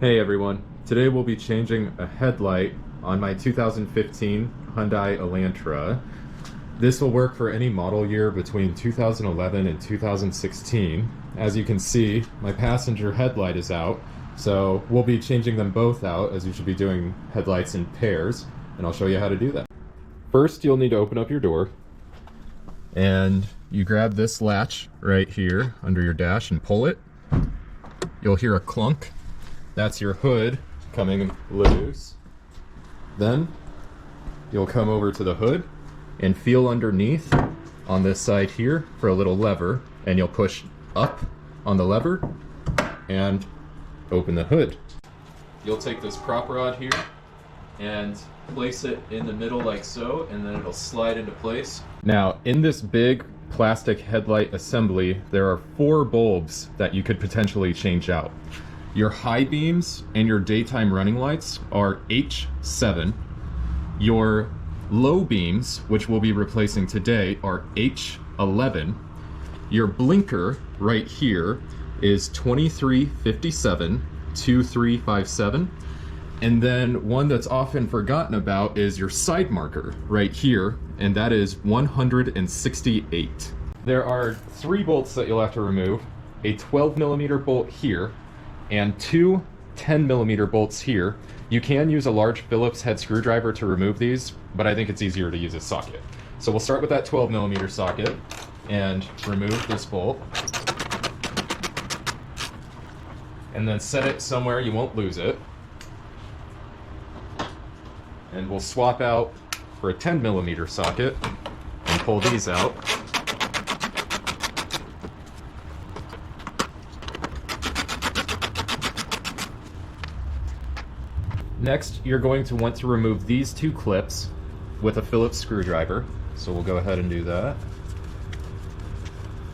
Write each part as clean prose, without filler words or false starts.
Hey everyone, today we'll be changing a headlight on my 2015 Hyundai Elantra. This will work for any model year between 2011 and 2016. As you can see, my passenger headlight is out, so we'll be changing them both out, as you should be doing headlights in pairs, and I'll show you how to do that. First, you'll need to open up your door, and you grab this latch right here under your dash and pull it. You'll hear a clunk. That's your hood coming loose. Then you'll come over to the hood and feel underneath on this side here for a little lever, and you'll push up on the lever and open the hood. You'll take this prop rod here and place it in the middle like so, and then it'll slide into place. Now, in this big plastic headlight assembly, there are 4 bulbs that you could potentially change out. Your high beams and your daytime running lights are H7. Your low beams, which we'll be replacing today, are H11. Your blinker right here is 2357, 2357. And then one that's often forgotten about is your side marker right here, and that is 168. There are 3 bolts that you'll have to remove, a 12mm bolt here, and 2 10mm bolts here. You can use a large Phillips head screwdriver to remove these, but I think it's easier to use a socket. So we'll start with that 12mm socket and remove this bolt. And then set it somewhere you won't lose it. And we'll swap out for a 10mm socket and pull these out. Next, you're going to want to remove these 2 clips with a Phillips screwdriver. So we'll go ahead and do that.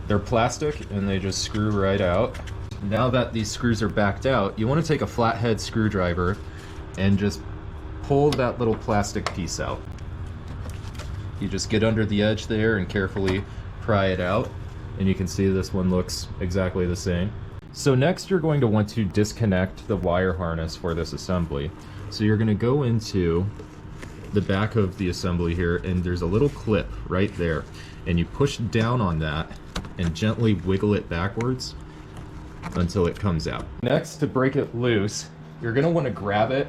They're plastic and they just screw right out. Now that these screws are backed out, you want to take a flathead screwdriver and just pull that little plastic piece out. You just get under the edge there and carefully pry it out, and you can see this one looks exactly the same. So next you're going to want to disconnect the wire harness for this assembly. So you're going to go into the back of the assembly here, and there's a little clip right there, and you push down on that and gently wiggle it backwards until it comes out. Next, to break it loose, you're going to want to grab it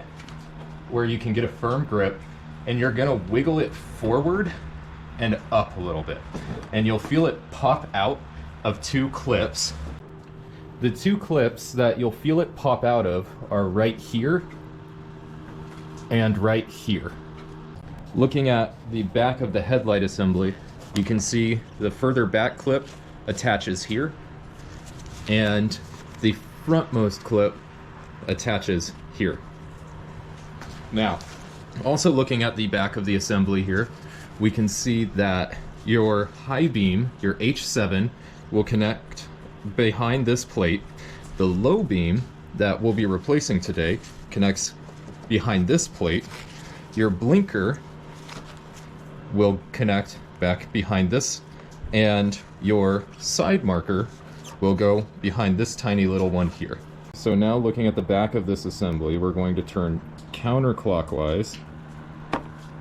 where you can get a firm grip, and you're going to wiggle it forward and up a little bit, and you'll feel it pop out of 2 clips. The 2 clips that you'll feel it pop out of are right here and right here. Looking at the back of the headlight assembly, you can see the further back clip attaches here, and the frontmost clip attaches here. Now, also looking at the back of the assembly here, we can see that your high beam, your H7, will connect behind this plate. The low beam that we'll be replacing today connects behind this plate. Your blinker will connect back behind this, and your side marker will go behind this tiny little one here. So now, looking at the back of this assembly, we're going to turn counterclockwise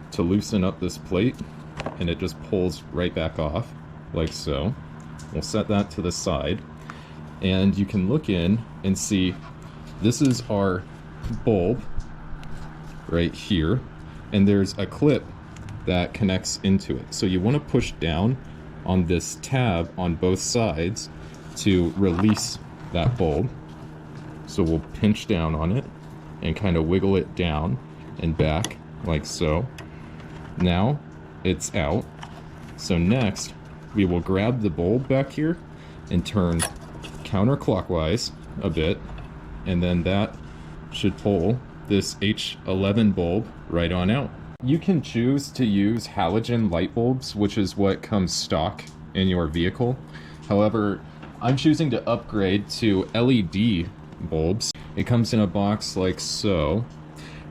to loosen up this plate, and it just pulls right back off like so. We'll set that to the side, and you can look in and see this is our bulb right here, and there's a clip that connects into it. So you want to push down on this tab on both sides to release that bulb. So we'll pinch down on it and kind of wiggle it down and back like so. Now it's out. So next we will grab the bulb back here and turn counterclockwise a bit, and then that should pull this H11 bulb right on out. You can choose to use halogen light bulbs, which is what comes stock in your vehicle. However, I'm choosing to upgrade to LED bulbs. It comes in a box like so.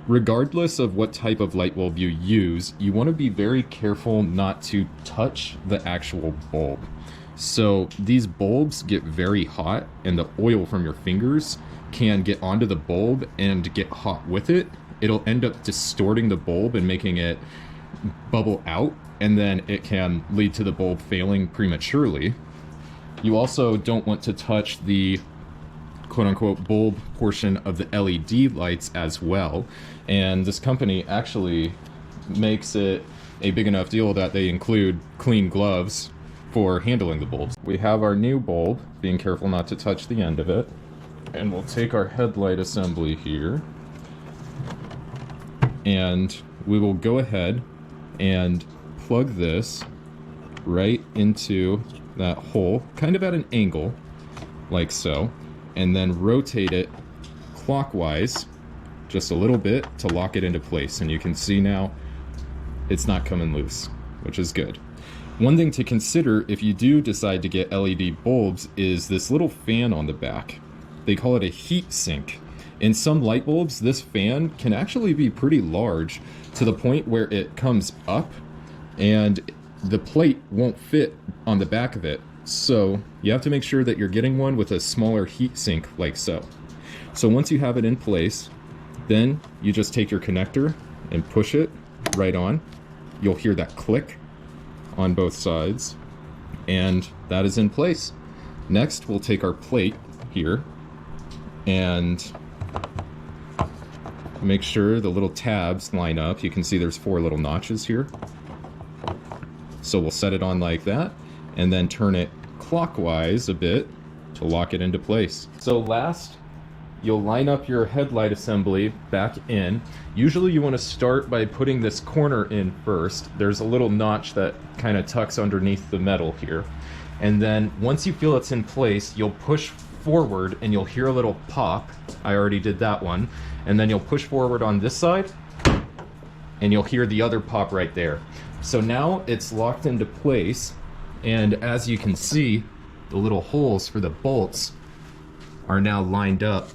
Regardless of what type of light bulb you use, you want to be very careful not to touch the actual bulb. So these bulbs get very hot, and the oil from your fingers can get onto the bulb and get hot with it, it'll end up distorting the bulb and making it bubble out, and then it can lead to the bulb failing prematurely. You also don't want to touch the quote-unquote bulb portion of the LED lights as well, and this company actually makes it a big enough deal that they include clean gloves for handling the bulbs. We have our new bulb, being careful not to touch the end of it, and we'll take our headlight assembly here, and we will go ahead and plug this right into that hole, kind of at an angle, like so, and then rotate it clockwise just a little bit to lock it into place. And you can see now it's not coming loose, which is good. One thing to consider if you do decide to get LED bulbs is this little fan on the back. They call it a heat sink. In some light bulbs, this fan can actually be pretty large, to the point where it comes up and the plate won't fit on the back of it. So you have to make sure that you're getting one with a smaller heat sink like so. So once you have it in place, then you just take your connector and push it right on. You'll hear that click on both sides, and that is in place. Next, we'll take our plate here and make sure the little tabs line up. You can see there's 4 little notches here. So we'll set it on like that, and then turn it clockwise a bit to lock it into place. So last, you'll line up your headlight assembly back in. Usually you want to start by putting this corner in first. There's a little notch that kind of tucks underneath the metal here. And then once you feel it's in place, you'll push forward and you'll hear a little pop. I already did that one. And then you'll push forward on this side and you'll hear the other pop right there. So now it's locked into place, and as you can see, the little holes for the bolts are now lined up,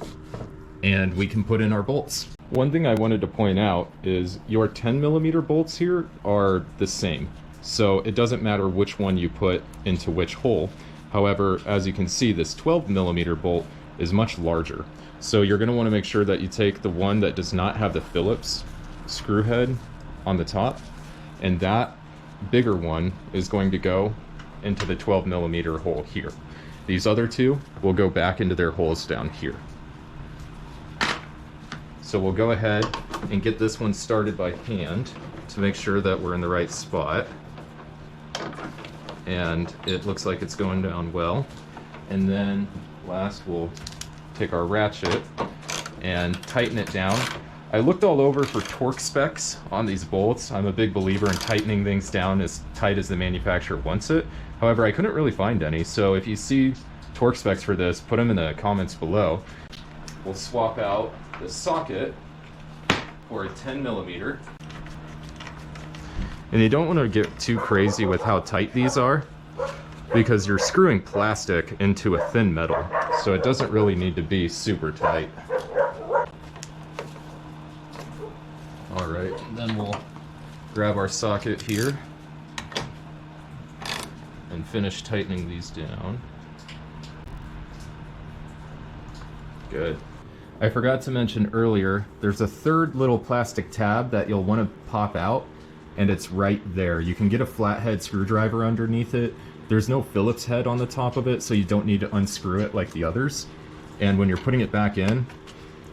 and we can put in our bolts. One thing I wanted to point out is your 10mm bolts here are the same, so it doesn't matter which one you put into which hole. However, as you can see, this 12mm bolt is much larger, so you're going to want to make sure that you take the one that does not have the Phillips screw head on the top, and that bigger one is going to go into the 12mm hole here. These other two will go back into their holes down here. So we'll go ahead and get this one started by hand to make sure that we're in the right spot. And it looks like it's going down well. And then last, we'll take our ratchet and tighten it down. I looked all over for torque specs on these bolts. I'm a big believer in tightening things down as tight as the manufacturer wants it. However, I couldn't really find any, so if you see torque specs for this, put them in the comments below. We'll swap out the socket for a 10mm. And you don't want to get too crazy with how tight these are, because you're screwing plastic into a thin metal, so it doesn't really need to be super tight. Alright, then we'll grab our socket here and finish tightening these down. Good. I forgot to mention earlier, there's a third little plastic tab that you'll want to pop out, and it's right there. You can get a flathead screwdriver underneath it. There's no Phillips head on the top of it, so you don't need to unscrew it like the others. And when you're putting it back in,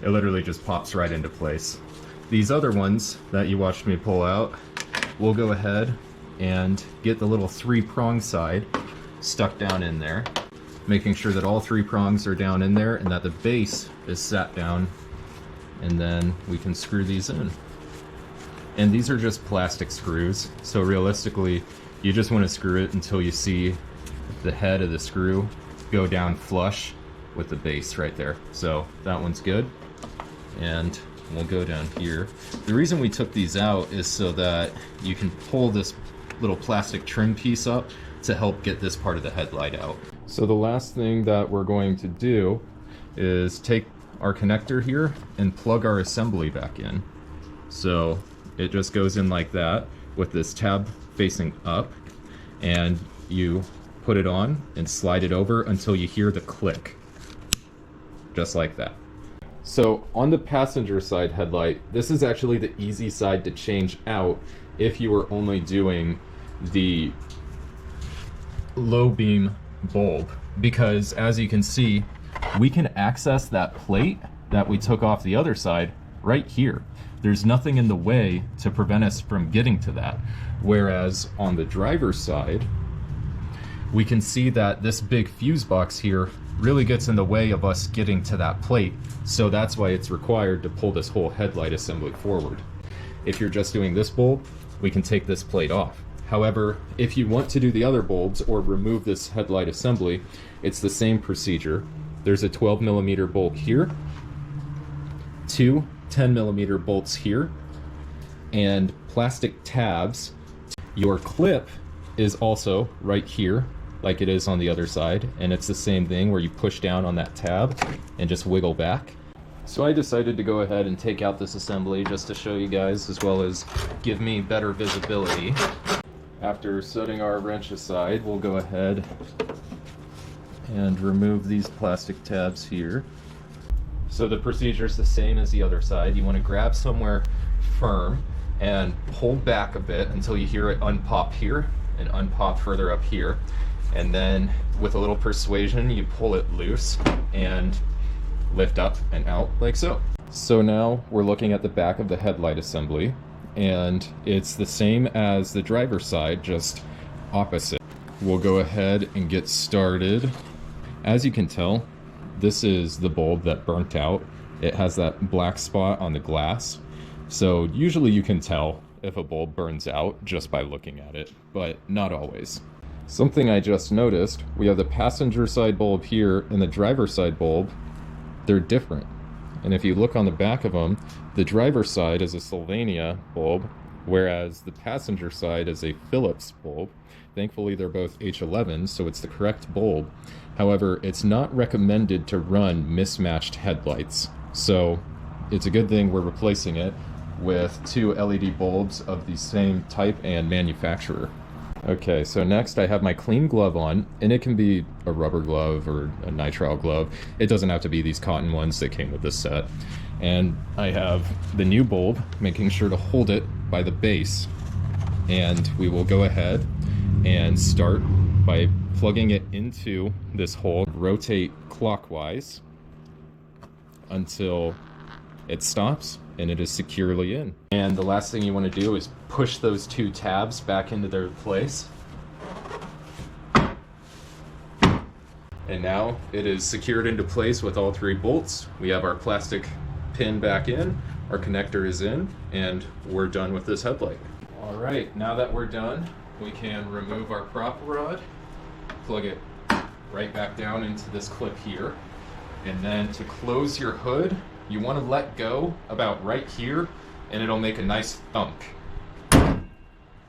it literally just pops right into place. These other ones that you watched me pull out, we'll go ahead and get the little 3-prong side stuck down in there, making sure that all 3 prongs are down in there and that the base is sat down, and then we can screw these in. And these are just plastic screws, so realistically you just want to screw it until you see the head of the screw go down flush with the base right there. So that one's good, and we'll go down here. The reason we took these out is so that you can pull this little plastic trim piece up to help get this part of the headlight out. So the last thing that we're going to do is take our connector here and plug our assembly back in. So it just goes in like that with this tab facing up, and you put it on and slide it over until you hear the click, just like that. So on the passenger side headlight, this is actually the easy side to change out if you were only doing the low beam bulb, because as you can see, we can access that plate that we took off the other side right here. There's nothing in the way to prevent us from getting to that. Whereas on the driver's side, we can see that this big fuse box here really gets in the way of us getting to that plate. So that's why it's required to pull this whole headlight assembly forward. If you're just doing this bulb, we can take this plate off. However, if you want to do the other bulbs or remove this headlight assembly, it's the same procedure. There's a 12mm bolt here, two 10mm bolts here, and plastic tabs. Your clip is also right here, like it is on the other side, and it's the same thing where you push down on that tab and just wiggle back. So I decided to go ahead and take out this assembly just to show you guys, as well as give me better visibility. After setting our wrench aside, we'll go ahead and remove these plastic tabs here. So the procedure is the same as the other side. You want to grab somewhere firm and hold back a bit until you hear it unpop here and unpop further up here. And then with a little persuasion, you pull it loose and lift up and out like so. So now we're looking at the back of the headlight assembly, and it's the same as the driver's side, just opposite. We'll go ahead and get started. As you can tell, this is the bulb that burnt out. It has that black spot on the glass. So usually you can tell if a bulb burns out just by looking at it, but not always. Something I just noticed, we have the passenger side bulb here and the driver's side bulb. They're different. And if you look on the back of them, the driver's side is a Sylvania bulb, whereas the passenger side is a Phillips bulb. Thankfully, they're both H11s, so it's the correct bulb. However, it's not recommended to run mismatched headlights. So it's a good thing we're replacing it with two LED bulbs of the same type and manufacturer. Okay, so next I have my clean glove on, and it can be a rubber glove or a nitrile glove. It doesn't have to be these cotton ones that came with this set. And I have the new bulb, making sure to hold it by the base. And we will go ahead and start by plugging it into this hole, rotate clockwise until it stops and it is securely in. And the last thing you want to do is push those two tabs back into their place. And now it is secured into place with all three bolts. We have our plastic pin back in, our connector is in, and we're done with this headlight. All right, now that we're done, we can remove our prop rod, plug it right back down into this clip here. And then to close your hood, you want to let go about right here, and it'll make a nice thunk.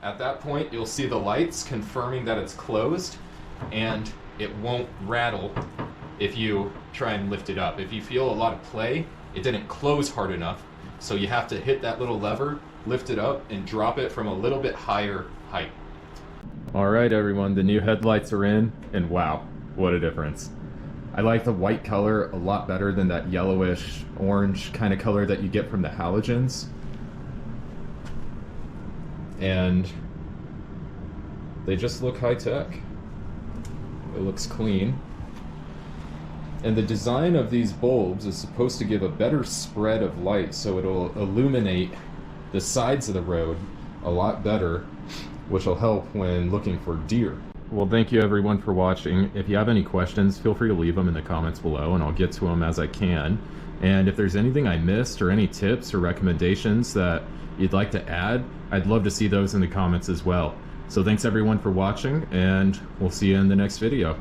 At that point, you'll see the lights confirming that it's closed, and it won't rattle if you try and lift it up. If you feel a lot of play, it didn't close hard enough, so you have to hit that little lever, lift it up, and drop it from a little bit higher height. All right, everyone, the new headlights are in, and wow, what a difference. I like the white color a lot better than that yellowish orange kind of color that you get from the halogens. And they just look high-tech. It looks clean. And the design of these bulbs is supposed to give a better spread of light, so it'll illuminate the sides of the road a lot better, which will help when looking for deer. Well, thank you everyone for watching. If you have any questions, feel free to leave them in the comments below and I'll get to them as I can. And if there's anything I missed or any tips or recommendations that you'd like to add, I'd love to see those in the comments as well. So thanks everyone for watching, and we'll see you in the next video.